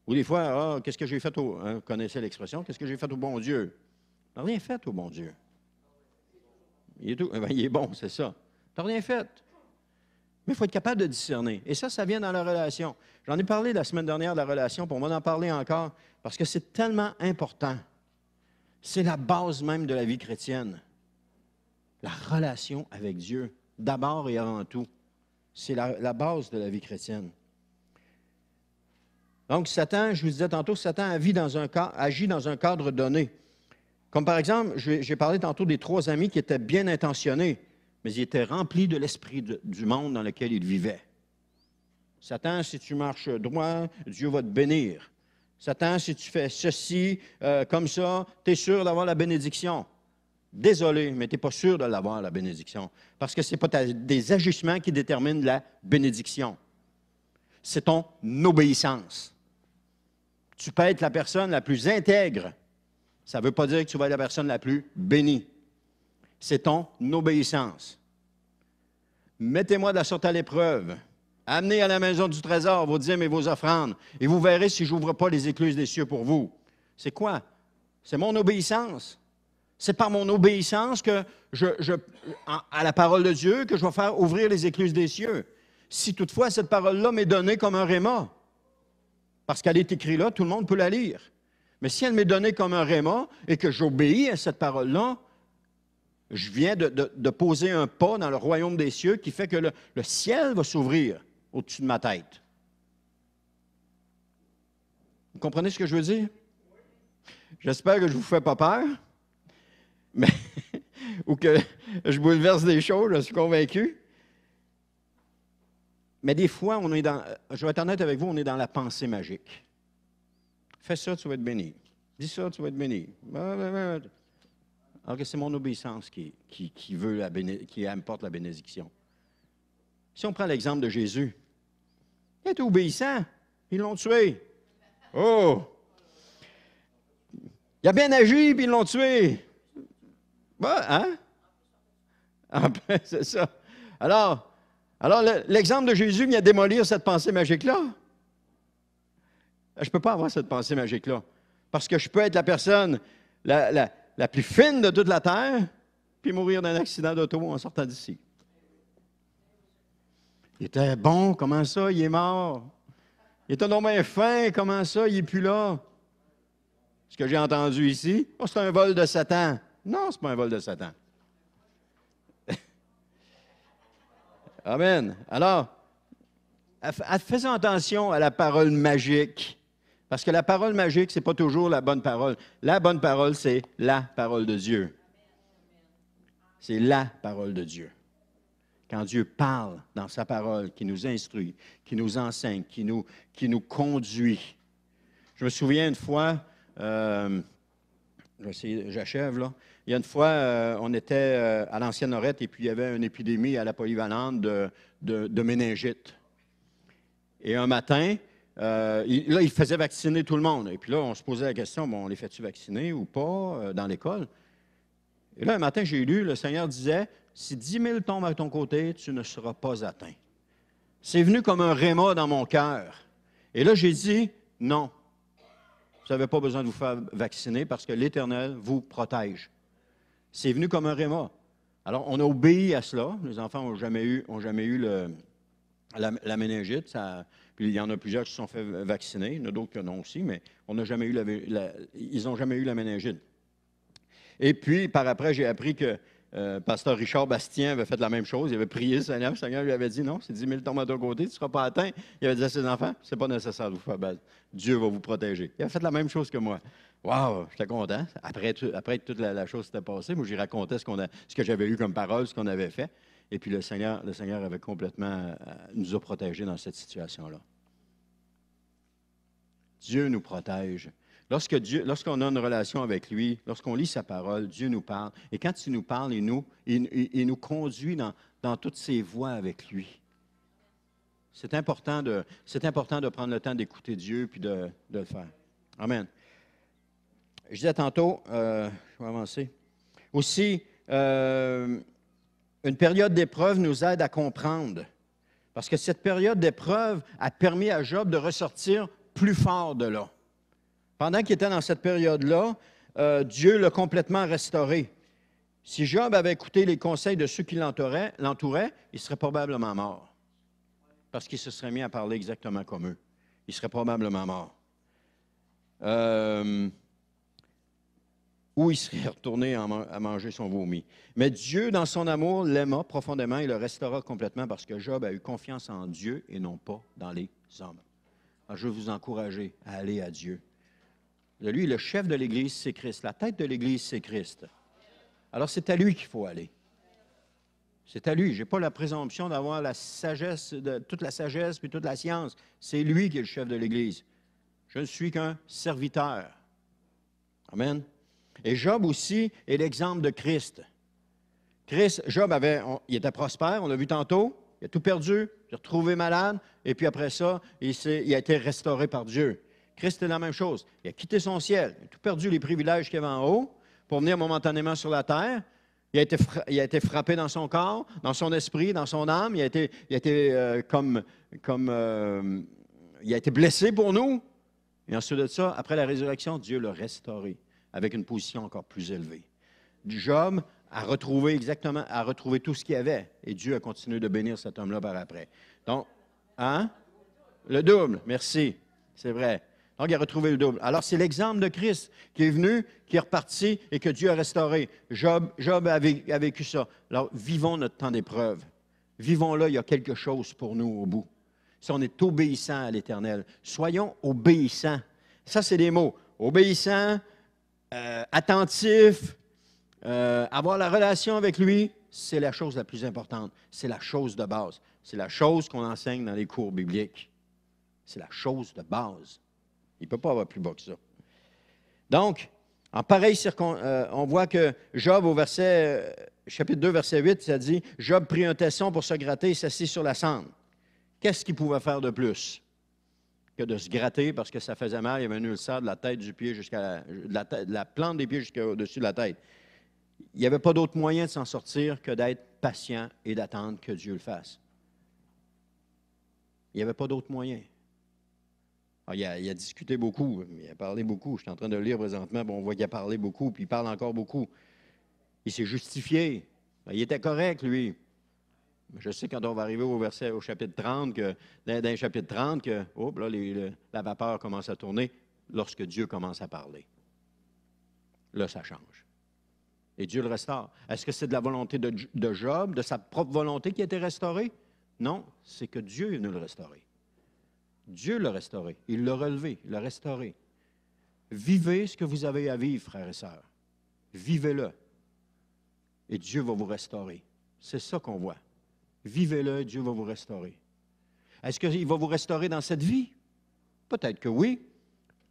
Ou des fois, qu'est-ce que j'ai fait vous connaissez l'expression, qu'est-ce que j'ai fait au bon Dieu? Tu n'as rien fait au bon Dieu. Il est bon, c'est ça. Tu n'as rien fait. Mais il faut être capable de discerner. Et ça vient dans la relation. J'en ai parlé la semaine dernière de la relation, puis on va en parler encore, parce que c'est tellement important. C'est la base même de la vie chrétienne. La relation avec Dieu, d'abord et avant tout. C'est la base de la vie chrétienne. Donc, Satan, je vous disais tantôt, Satan agit dans un cadre donné. Comme par exemple, j'ai parlé tantôt des 3 amis qui étaient bien intentionnés, mais ils étaient remplis de l'esprit du monde dans lequel ils vivaient. Satan, si tu marches droit, Dieu va te bénir. Satan, si tu fais ceci, comme ça, tu es sûr d'avoir la bénédiction. Désolé, mais tu n'es pas sûr de l'avoir, la bénédiction, parce que ce n'est pas des agissements qui déterminent la bénédiction. C'est ton obéissance. Tu peux être la personne la plus intègre. Ça ne veut pas dire que tu vas être la personne la plus bénie. C'est ton obéissance. Mettez-moi de la sorte à l'épreuve. Amenez à la maison du trésor vos dîmes et vos offrandes, et vous verrez si je n'ouvre pas les écluses des cieux pour vous. C'est quoi? C'est mon obéissance. C'est par mon obéissance que à la parole de Dieu que je vais faire ouvrir les écluses des cieux. Si toutefois cette parole-là m'est donnée comme un réma, parce qu'elle est écrite là, tout le monde peut la lire. Mais si elle m'est donnée comme un réma et que j'obéis à cette parole-là, je viens de poser un pas dans le royaume des cieux qui fait que le ciel va s'ouvrir au-dessus de ma tête. Vous comprenez ce que je veux dire? J'espère que je ne vous fais pas peur, mais ou que je bouleverse des choses, je suis convaincu. Mais des fois, je vais être honnête avec vous, on est dans la pensée magique. Fais ça, tu vas être béni. Dis ça, tu vas être béni. Alors que c'est mon obéissance qui apporte la bénédiction. Si on prend l'exemple de Jésus, il était obéissant. Ils l'ont tué. Oh! Il a bien agi, puis ils l'ont tué. Hein? C'est ça. Alors l'exemple de Jésus vient démolir cette pensée magique-là. Je ne peux pas avoir cette pensée magique-là. Parce que je peux être la personne la plus fine de toute la terre, puis mourir d'un accident d'auto en sortant d'ici. Il était bon, comment ça, il est mort? Il était non bien fin, comment ça, il n'est plus là? Ce que j'ai entendu ici, oh, c'est un vol de Satan. Non, ce n'est pas un vol de Satan. Amen. Alors, faisons attention à la parole magique. Parce que la parole magique, ce n'est pas toujours la bonne parole. La bonne parole, c'est la parole de Dieu. C'est la parole de Dieu. Quand Dieu parle dans sa parole, qui nous instruit, qui nous enseigne, qui nous conduit. Je me souviens une fois, j'achève là, il y a une fois, on était à l'ancienne Lorette et puis il y avait une épidémie à la polyvalente de méningite. Et un matin, il faisait vacciner tout le monde. Et puis là, on se posait la question, bon, on les fait-tu vacciner ou pas dans l'école? Et là, un matin, j'ai lu, le Seigneur disait, si 10 000 tombent à ton côté, tu ne seras pas atteint. C'est venu comme un réma dans mon cœur. Et là, j'ai dit, non, vous n'avez pas besoin de vous faire vacciner parce que l'Éternel vous protège. C'est venu comme un réma. Alors, on a obéi à cela. Les enfants n'ont jamais eu la méningite. Puis il y en a plusieurs qui se sont fait vacciner. Il y en a d'autres que non aussi, mais on n'a jamais eu ils n'ont jamais eu la méningite. Et puis, par après, j'ai appris que pasteur Richard Bastien avait fait la même chose. Il avait prié le Seigneur lui avait dit, non, c'est 10 000 tombent à ton côté, tu ne seras pas atteint. Il avait dit à ses enfants, c'est pas nécessaire de vous faire battre. Dieu va vous protéger. Il a fait la même chose que moi. Wow, j'étais content. Après toute la chose s'était passée, moi, j'y racontais ce que j'avais eu comme parole, ce qu'on avait fait. Et puis, le Seigneur avait complètement nous a protégés dans cette situation-là. Dieu nous protège. Lorsqu'on a une relation avec lui, lorsqu'on lit sa parole, Dieu nous parle. Et quand il nous parle, il nous conduit dans toutes ses voies avec lui. C'est important de prendre le temps d'écouter Dieu puis de le faire. Amen. Je disais tantôt, je vais avancer. Aussi, une période d'épreuve nous aide à comprendre. Parce que cette période d'épreuve a permis à Job de ressortir plus fort de là. Pendant qu'il était dans cette période-là, Dieu l'a complètement restauré. Si Job avait écouté les conseils de ceux qui l'entouraient, il serait probablement mort. Parce qu'il se serait mis à parler exactement comme eux. Il serait probablement mort. ou il serait retourné à manger son vomi. Mais Dieu, dans son amour, l'aima profondément et le restaura complètement parce que Job a eu confiance en Dieu et non pas dans les hommes. Alors, je veux vous encourager à aller à Dieu. Lui, le chef de l'Église, c'est Christ. La tête de l'Église, c'est Christ. Alors, c'est à lui qu'il faut aller. C'est à lui. Je n'ai pas la présomption d'avoir la sagesse, toute la sagesse puis toute la science. C'est lui qui est le chef de l'Église. Je ne suis qu'un serviteur. Amen. Et Job aussi est l'exemple de Christ. Job il était prospère, on l'a vu tantôt. Il a tout perdu, il s'est retrouvé malade, et puis après ça, il a été restauré par Dieu. Christ est la même chose. Il a quitté son ciel, il a tout perdu les privilèges qu'il avait en haut pour venir momentanément sur la terre. Il a été frappé dans son corps, dans son esprit, dans son âme. Il a été blessé pour nous. Et ensuite de ça, après la résurrection, Dieu l'a restauré avec une position encore plus élevée. Job a retrouvé tout ce qu'il avait. Et Dieu a continué de bénir cet homme-là par après. Donc, le double, merci. C'est vrai. Donc, il a retrouvé le double. Alors, c'est l'exemple de Christ qui est venu, qui est reparti et que Dieu a restauré. Job a vécu ça. Alors, vivons notre temps d'épreuve. Vivons-le, il y a quelque chose pour nous au bout. Si on est obéissant à l'Éternel, soyons obéissants. Ça, c'est des mots. Obéissant, attentif, avoir la relation avec lui, c'est la chose la plus importante. C'est la chose de base. C'est la chose qu'on enseigne dans les cours bibliques. C'est la chose de base. Il ne peut pas avoir plus bas que ça. Donc, en pareille on voit que Job, au chapitre 2, verset 8, ça dit « Job prit un tesson pour se gratter et s'assit sur la cendre. » Qu'est-ce qu'il pouvait faire de plus que de se gratter parce que ça faisait mal? Il y avait un ulcère de la tête du pied de la plante des pieds jusqu'au-dessus de la tête. Il n'y avait pas d'autre moyen de s'en sortir que d'être patient et d'attendre que Dieu le fasse. Il n'y avait pas d'autre moyen. Alors, il a discuté beaucoup, il a parlé beaucoup. Je suis en train de le lire présentement, on voit qu'il a parlé beaucoup, puis il parle encore beaucoup. Il s'est justifié. Il était correct, lui. Je sais quand on va arriver au chapitre 30, dans le chapitre 30, que la vapeur commence à tourner lorsque Dieu commence à parler. Là, ça change. Et Dieu le restaure. Est-ce que c'est de la volonté de Job, de sa propre volonté qui a été restaurée? Non, c'est que Dieu est venu le restaurer. Dieu l'a restauré. Il l'a relevé, il l'a restauré. Vivez ce que vous avez à vivre, frères et sœurs. Vivez-le. Et Dieu va vous restaurer. C'est ça qu'on voit. Vivez-le, Dieu va vous restaurer. Est-ce qu'il va vous restaurer dans cette vie? Peut-être que oui.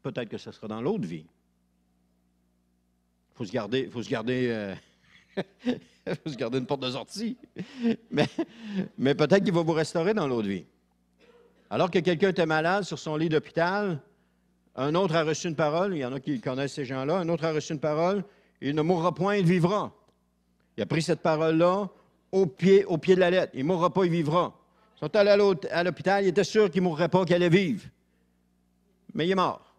Peut-être que ce sera dans l'autre vie. Il faut se garder faut se garder une porte de sortie. Mais peut-être qu'il va vous restaurer dans l'autre vie. Alors que quelqu'un était malade sur son lit d'hôpital, un autre a reçu une parole, il y en a qui connaissent ces gens-là, un autre a reçu une parole, il ne mourra point, il vivra. Il a pris cette parole-là au pied de la lettre. Il ne mourra pas, il vivra. Ils sont allés à l'hôpital, il était sûr qu'il ne mourrait pas, qu'il allait vivre. Mais il est mort.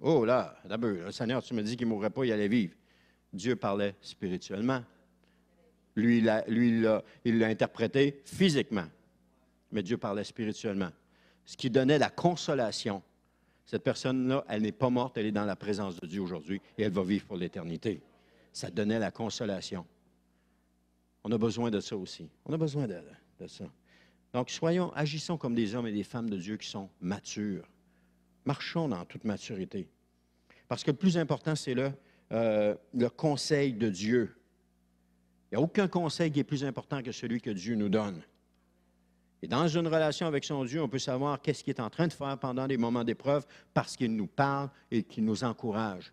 Oh là, d'abord, Seigneur, tu me dis qu'il ne mourrait pas, il allait vivre. Dieu parlait spirituellement. Lui, il l'a interprété physiquement. Mais Dieu parlait spirituellement. Ce qui donnait la consolation. Cette personne-là, elle n'est pas morte, elle est dans la présence de Dieu aujourd'hui et elle va vivre pour l'éternité. Ça donnait la consolation. On a besoin de ça aussi. On a besoin de ça. Donc, agissons comme des hommes et des femmes de Dieu qui sont matures. Marchons dans toute maturité. Parce que le plus important, c'est le conseil de Dieu. Il n'y a aucun conseil qui est plus important que celui que Dieu nous donne. Et dans une relation avec son Dieu, on peut savoir qu'est-ce qu'il est en train de faire pendant des moments d'épreuve parce qu'il nous parle et qu'il nous encourage.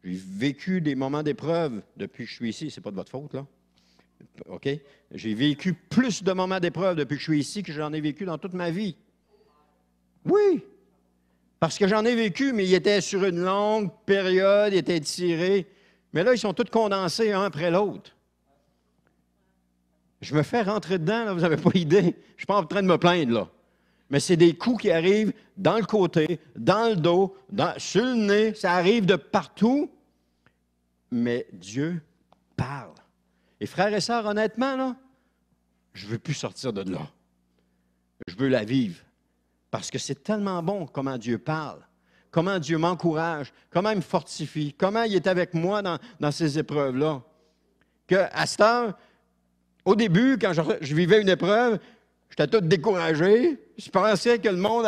J'ai vécu des moments d'épreuve depuis que je suis ici. Ce n'est pas de votre faute, là. OK? J'ai vécu plus de moments d'épreuve depuis que je suis ici que j'en ai vécu dans toute ma vie. Oui! Parce que j'en ai vécu, mais ils étaient sur une longue période, ils étaient tirés. Mais là, ils sont tous condensés un après l'autre. Je me fais rentrer dedans, là, vous n'avez pas idée. Je ne suis pas en train de me plaindre, là. Mais c'est des coups qui arrivent dans le côté, dans le dos, sur le nez. Ça arrive de partout. Mais Dieu parle. Et frères et sœurs, honnêtement, là, je ne veux plus sortir de là. Je veux la vivre. Parce que c'est tellement bon comment Dieu parle, comment Dieu m'encourage, comment il me fortifie, comment il est avec moi dans ces épreuves-là. Qu'à cette heure, au début, quand je vivais une épreuve, j'étais tout découragé. Je pensais que le monde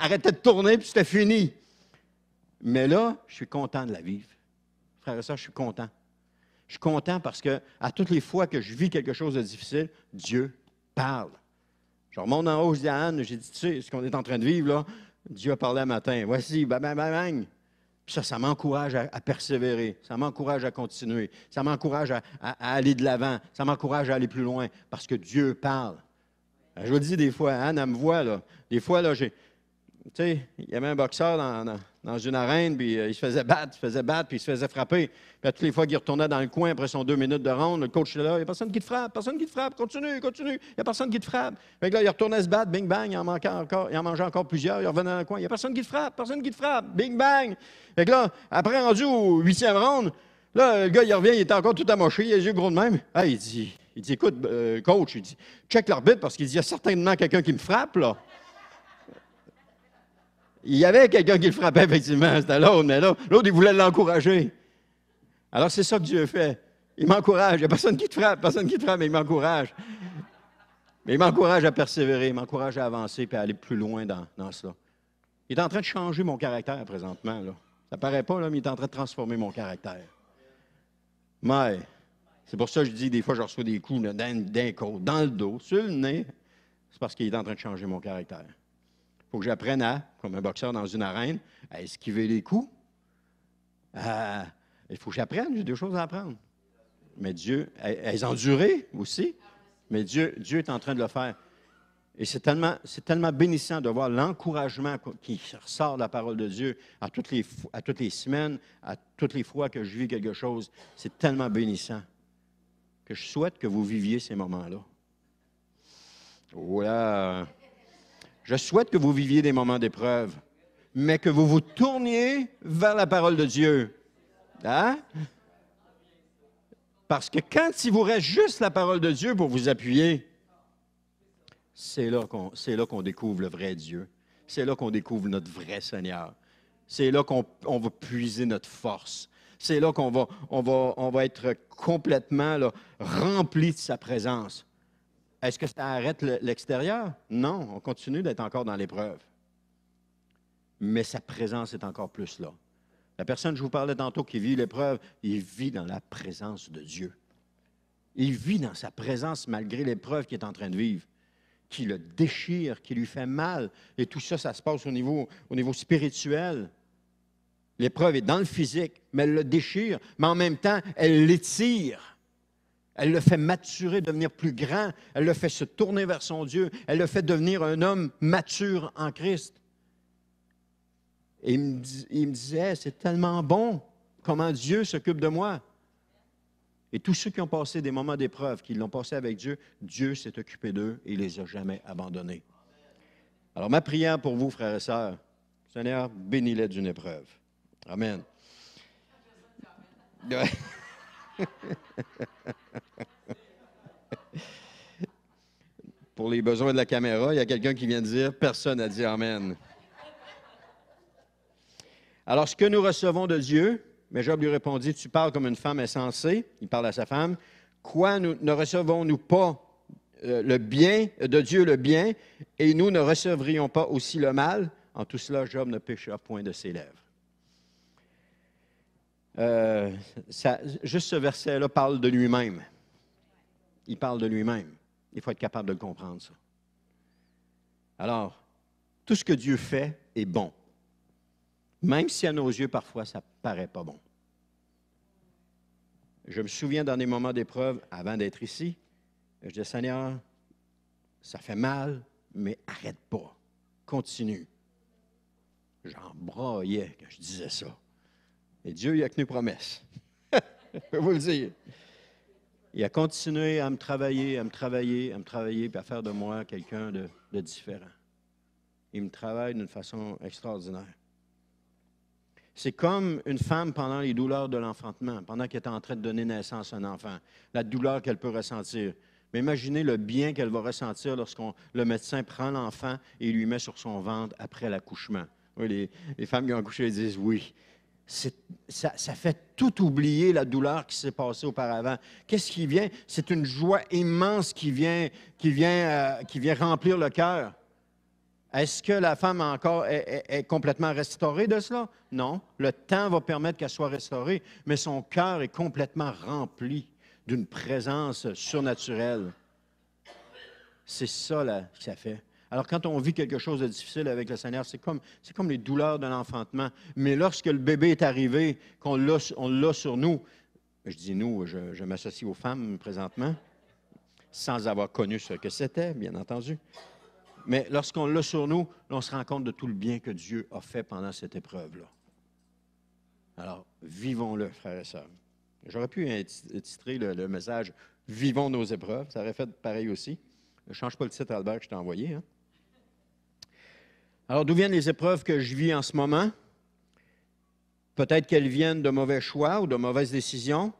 arrêtait de tourner puis c'était fini. Mais là, je suis content de la vivre. Frère et sœurs, je suis content. Je suis content parce que à toutes les fois que je vis quelque chose de difficile, Dieu parle. Je remonte en haut, je dis à Anne, j'ai dit, tu sais, ce qu'on est en train de vivre, là, Dieu a parlé un matin. Voici, bang, bang, bang, bang. Puis ça m'encourage à persévérer. Ça m'encourage à continuer. Ça m'encourage à aller de l'avant. Ça m'encourage à aller plus loin parce que Dieu parle. Je vous le dis des fois, Anne, elle me voit, là. Des fois, là, tu sais, il y avait un boxeur dans une arène, puis il se faisait battre, puis il se faisait frapper. Puis à toutes les fois qu'il retournait dans le coin après son 2 minutes de ronde, le coach était là, il n'y a personne qui te frappe, continue, il n'y a personne qui te frappe. Fait que là, il retournait se battre, bing, bang, il en mangeait encore plusieurs, il revenait dans le coin, il n'y a personne qui te frappe, bing, bang. Fait que là, après, rendu au 8e ronde, là, le gars, il revient, il était encore tout amoché, il a les yeux gros de même. Ah, il dit, écoute, coach, il dit, check l'arbitre parce qu'il dit, il y a certainement quelqu'un qui me frappe, là. Il y avait quelqu'un qui le frappait, effectivement, c'était l'autre, mais là, l'autre, il voulait l'encourager. Alors, c'est ça que Dieu fait. Il m'encourage. Il n'y a personne qui te frappe, mais il m'encourage. Mais il m'encourage à persévérer, il m'encourage à avancer et à aller plus loin dans cela. Il est en train de changer mon caractère présentement, là. Ça ne paraît pas, là, mais il est en train de transformer mon caractère. Mais, c'est pour ça que je dis, des fois, je reçois des coups là, d'un côté, dans le dos, sur le nez. C'est parce qu'il est en train de changer mon caractère. Il faut que j'apprenne comme un boxeur dans une arène, à esquiver les coups. Il faut que j'apprenne, j'ai 2 choses à apprendre. Mais Dieu, à les endurer aussi, mais Dieu est en train de le faire. Et c'est tellement bénissant de voir l'encouragement qui ressort de la parole de Dieu à toutes les semaines, à toutes les fois que je vis quelque chose. C'est tellement bénissant que je souhaite que vous viviez ces moments-là. Voilà. Je souhaite que vous viviez des moments d'épreuve, mais que vous vous tourniez vers la parole de Dieu. Hein? Parce que quand il vous reste juste la parole de Dieu pour vous appuyer, c'est là qu'on découvre le vrai Dieu. C'est là qu'on découvre notre vrai Seigneur. C'est là qu'on va puiser notre force. C'est là qu'on va être complètement là, rempli de sa présence. Est-ce que ça arrête l'extérieur? Non, on continue d'être encore dans l'épreuve. Mais sa présence est encore plus là. La personne que je vous parlais tantôt qui vit l'épreuve, il vit dans la présence de Dieu. Il vit dans sa présence malgré l'épreuve qu'il est en train de vivre, qui le déchire, qui lui fait mal. Et tout ça, ça se passe au niveau spirituel. L'épreuve est dans le physique, mais elle le déchire, mais en même temps, elle l'étire. Elle le fait maturer, devenir plus grand. Elle le fait se tourner vers son Dieu. Elle le fait devenir un homme mature en Christ. Et il me disait, c'est tellement bon comment Dieu s'occupe de moi. Et tous ceux qui ont passé des moments d'épreuve, qui l'ont passé avec Dieu, Dieu s'est occupé d'eux et il ne les a jamais abandonnés. Alors, ma prière pour vous, frères et sœurs, Seigneur, bénis-les d'une épreuve. Amen. Pour les besoins de la caméra, il y a quelqu'un qui vient de dire, personne n'a dit Amen. Alors, ce que nous recevons de Dieu, mais Job lui répondit, tu parles comme une femme insensée, il parle à sa femme, quoi ne recevons-nous pas le bien de Dieu, le bien, et nous ne recevrions pas aussi le mal? En tout cela, Job ne pécha point de ses lèvres. Juste ce verset-là parle de lui-même. Il parle de lui-même. Il faut être capable de le comprendre, ça. Alors, tout ce que Dieu fait est bon. Même si à nos yeux, parfois, ça ne paraît pas bon. Je me souviens dans des moments d'épreuve, avant d'être ici, je disais, Seigneur, ça fait mal, mais arrête pas. Continue. J'en braillais quand je disais ça. Et Dieu, il a tenu promesse. Je peux vous le dire. Il a continué à me travailler, puis à faire de moi quelqu'un de différent. Il me travaille d'une façon extraordinaire. C'est comme une femme pendant les douleurs de l'enfantement, pendant qu'elle est en train de donner naissance à un enfant, la douleur qu'elle peut ressentir. Mais imaginez le bien qu'elle va ressentir lorsque le médecin prend l'enfant et lui met sur son ventre après l'accouchement. Oui, les femmes qui ont accouché disent oui. Ça fait tout oublier la douleur qui s'est passée auparavant. Qu'est-ce qui vient? C'est une joie immense qui vient remplir le cœur. Est-ce que la femme encore est complètement restaurée de cela? Non. Le temps va permettre qu'elle soit restaurée, mais son cœur est complètement rempli d'une présence surnaturelle. C'est ça là, que ça fait. Alors, quand on vit quelque chose de difficile avec le Seigneur, c'est comme les douleurs de l'enfantement. Mais lorsque le bébé est arrivé, qu'on l'a sur nous, je dis nous, je m'associe aux femmes présentement, sans avoir connu ce que c'était, bien entendu. Mais lorsqu'on l'a sur nous, on se rend compte de tout le bien que Dieu a fait pendant cette épreuve-là. Alors, vivons-le, frères et sœurs. J'aurais pu titrer le message « Vivons nos épreuves ». Ça aurait fait pareil aussi. Ne change pas le titre, Albert, que je t'ai envoyé. Hein? Alors, d'où viennent les épreuves que je vis en ce moment? Peut-être qu'elles viennent de mauvais choix ou de mauvaises décisions.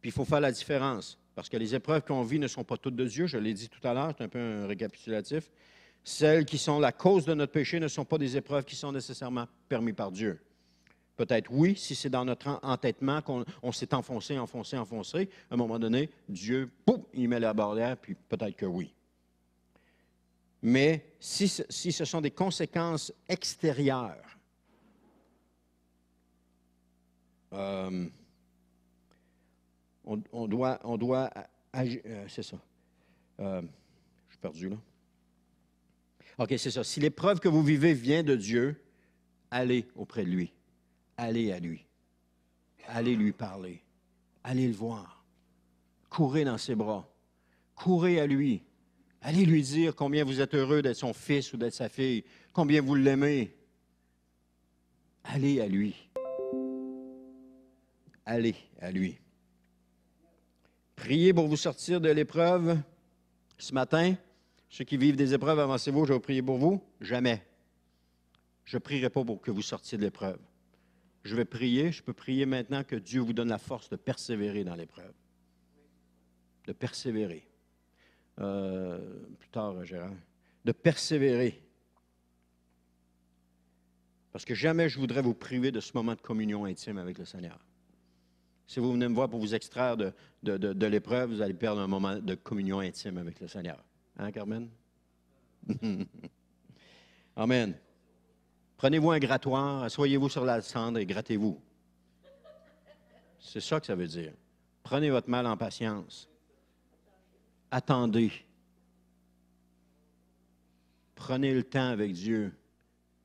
Puis, il faut faire la différence. Parce que les épreuves qu'on vit ne sont pas toutes de Dieu. Je l'ai dit tout à l'heure, c'est un peu un récapitulatif. Celles qui sont la cause de notre péché ne sont pas des épreuves qui sont nécessairement permises par Dieu. Peut-être oui, si c'est dans notre entêtement qu'on s'est enfoncé. À un moment donné, Dieu, pouf, il met la barrière, puis peut-être que oui. Mais si ce sont des conséquences extérieures, on doit agir. C'est ça. Je suis perdu, là. OK, c'est ça. Si l'épreuve que vous vivez vient de Dieu, allez auprès de lui. Allez à lui. Allez lui parler. Allez le voir. Courez dans ses bras. Courez à lui. Allez lui dire combien vous êtes heureux d'être son fils ou d'être sa fille, combien vous l'aimez. Allez à lui. Allez à lui. Priez pour vous sortir de l'épreuve. Ce matin, ceux qui vivent des épreuves, avancez-vous, je vais prier pour vous. Jamais. Je ne prierai pas pour que vous sortiez de l'épreuve. Je vais prier, je peux prier maintenant que Dieu vous donne la force de persévérer dans l'épreuve. De persévérer. Plus tard, Gérard. De persévérer. Parce que jamais je voudrais vous priver de ce moment de communion intime avec le Seigneur. Si vous venez me voir pour vous extraire de l'épreuve, vous allez perdre un moment de communion intime avec le Seigneur. Hein, Carmen? Amen. Prenez-vous un grattoir, asseyez-vous sur la cendre et grattez-vous. C'est ça que ça veut dire. Prenez votre mal en patience. Attendez. Prenez le temps avec Dieu.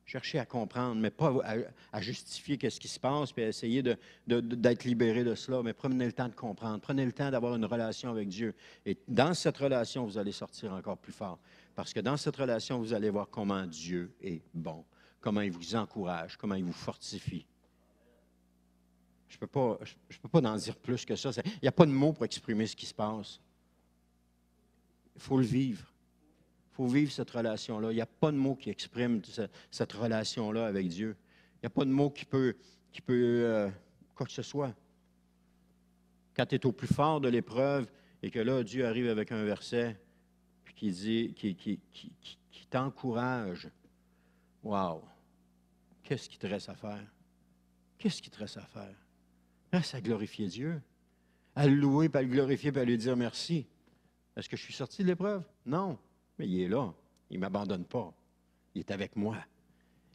Cherchez à comprendre, mais pas à justifier ce qui se passe, puis à essayer d'être libéré de cela, mais prenez le temps de comprendre. Prenez le temps d'avoir une relation avec Dieu. Et dans cette relation, vous allez sortir encore plus fort. Parce que dans cette relation, vous allez voir comment Dieu est bon, comment il vous encourage, comment il vous fortifie. Je ne peux pas en dire plus que ça. Il n'y a pas de mots pour exprimer ce qui se passe. Il faut le vivre. Il faut vivre cette relation-là. Il n'y a pas de mots qui expriment cette relation-là avec Dieu. Il n'y a pas de mots qui peut quoi que ce soit. Quand tu es au plus fort de l'épreuve et que là, Dieu arrive avec un verset puis qui dit, qui t'encourage. Wow! Qu'est-ce qui te reste à faire? Qu'est-ce qui te reste à faire? Reste à glorifier Dieu. À le louer, puis à le glorifier, puis à lui dire merci. Est-ce que je suis sorti de l'épreuve? Non. Mais il est là. Il ne m'abandonne pas. Il est avec moi.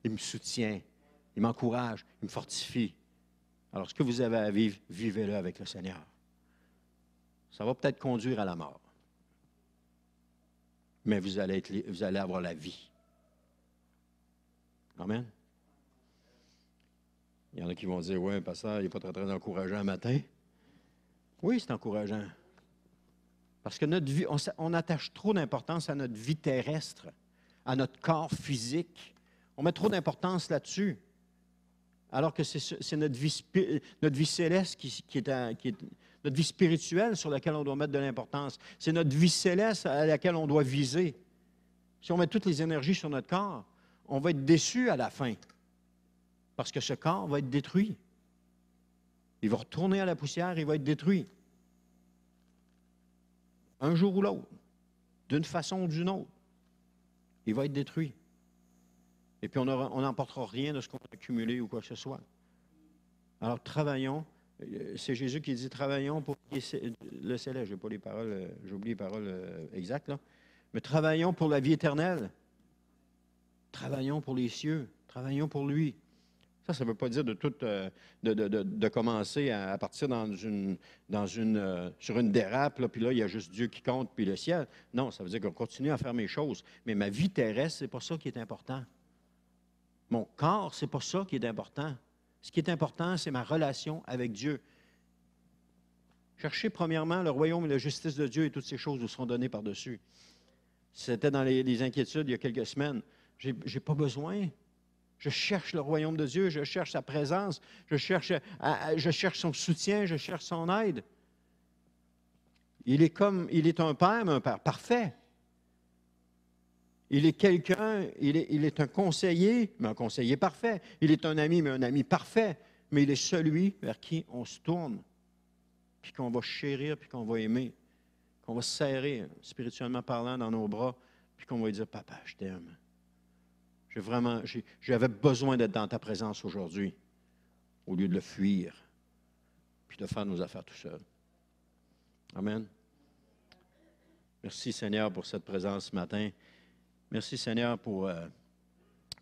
Il me soutient. Il m'encourage. Il me fortifie. Alors, ce que vous avez à vivre, vivez-le avec le Seigneur. Ça va peut-être conduire à la mort. Mais vous allez avoir la vie. Amen. Il y en a qui vont dire, oui, pasteur, il n'est pas très encourageant un matin. Oui, c'est encourageant. Parce que notre vie, on attache trop d'importance à notre vie terrestre, à notre corps physique. On met trop d'importance là-dessus. Alors que c'est notre vie céleste qui est notre vie spirituelle sur laquelle on doit mettre de l'importance. C'est notre vie céleste à laquelle on doit viser. Si on met toutes les énergies sur notre corps, on va être déçu à la fin. Parce que ce corps va être détruit. Il va retourner à la poussière, il va être détruit. Un jour ou l'autre, d'une façon ou d'une autre, il va être détruit. Et puis, on n'emportera rien de ce qu'on a accumulé ou quoi que ce soit. Alors, travaillons. C'est Jésus qui dit, travaillons pour le céleste. Je n'ai pas les paroles, j'ai oublié les paroles exactes, là. Mais travaillons pour la vie éternelle. Travaillons pour les cieux. Travaillons pour lui. Ça ne veut pas dire de commencer à partir sur une dérape, là, puis là, il y a juste Dieu qui compte, puis le ciel. Non, ça veut dire qu'on continue à faire mes choses. Mais ma vie terrestre, ce n'est pas ça qui est important. Mon corps, ce n'est pas ça qui est important. Ce qui est important, c'est ma relation avec Dieu. Cherchez premièrement le royaume et la justice de Dieu et toutes ces choses vous seront données par-dessus. C'était dans les inquiétudes il y a quelques semaines. Je n'ai pas besoin. Je cherche le royaume de Dieu, je cherche sa présence, je cherche son soutien, je cherche son aide. Il est un père, mais un père parfait. Il est quelqu'un, il est un conseiller, mais un conseiller parfait. Il est un ami, mais un ami parfait. Mais il est celui vers qui on se tourne, puis qu'on va chérir, puis qu'on va aimer, qu'on va serrer, spirituellement parlant, dans nos bras, puis qu'on va lui dire, « Papa, je t'aime. J'avais besoin d'être dans ta présence aujourd'hui, au lieu de le fuir, puis de faire nos affaires tout seul. » Amen. Merci, Seigneur, pour cette présence ce matin. Merci, Seigneur, pour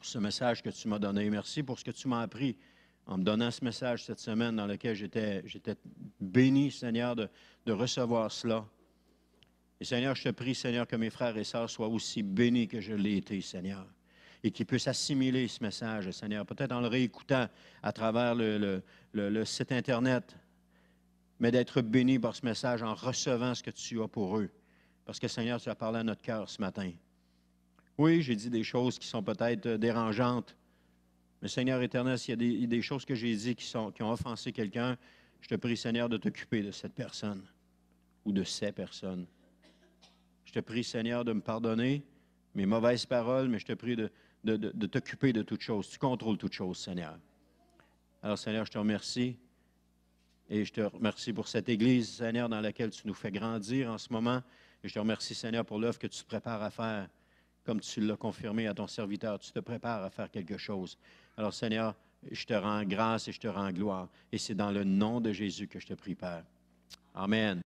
ce message que tu m'as donné. Merci pour ce que tu m'as appris en me donnant ce message cette semaine dans lequel j'étais béni, Seigneur, de recevoir cela. Et Seigneur, je te prie, Seigneur, que mes frères et sœurs soient aussi bénis que je l'ai été, Seigneur, et qu'ils puissent assimiler ce message, Seigneur, peut-être en le réécoutant à travers le site Internet, mais d'être bénis par ce message en recevant ce que tu as pour eux. Parce que, Seigneur, tu as parlé à notre cœur ce matin. Oui, j'ai dit des choses qui sont peut-être dérangeantes, mais Seigneur éternel, s'il y a des choses que j'ai dites qui ont offensé quelqu'un, je te prie, Seigneur, de t'occuper de cette personne ou de ces personnes. Je te prie, Seigneur, de me pardonner mes mauvaises paroles, mais je te prie de t'occuper de toutes choses. Tu contrôles toutes choses, Seigneur. Alors, Seigneur, je te remercie et je te remercie pour cette Église, Seigneur, dans laquelle tu nous fais grandir en ce moment. Et je te remercie, Seigneur, pour l'œuvre que tu te prépares à faire. Comme tu l'as confirmé à ton serviteur, tu te prépares à faire quelque chose. Alors, Seigneur, je te rends grâce et je te rends gloire. Et c'est dans le nom de Jésus que je te prie, Père. Amen.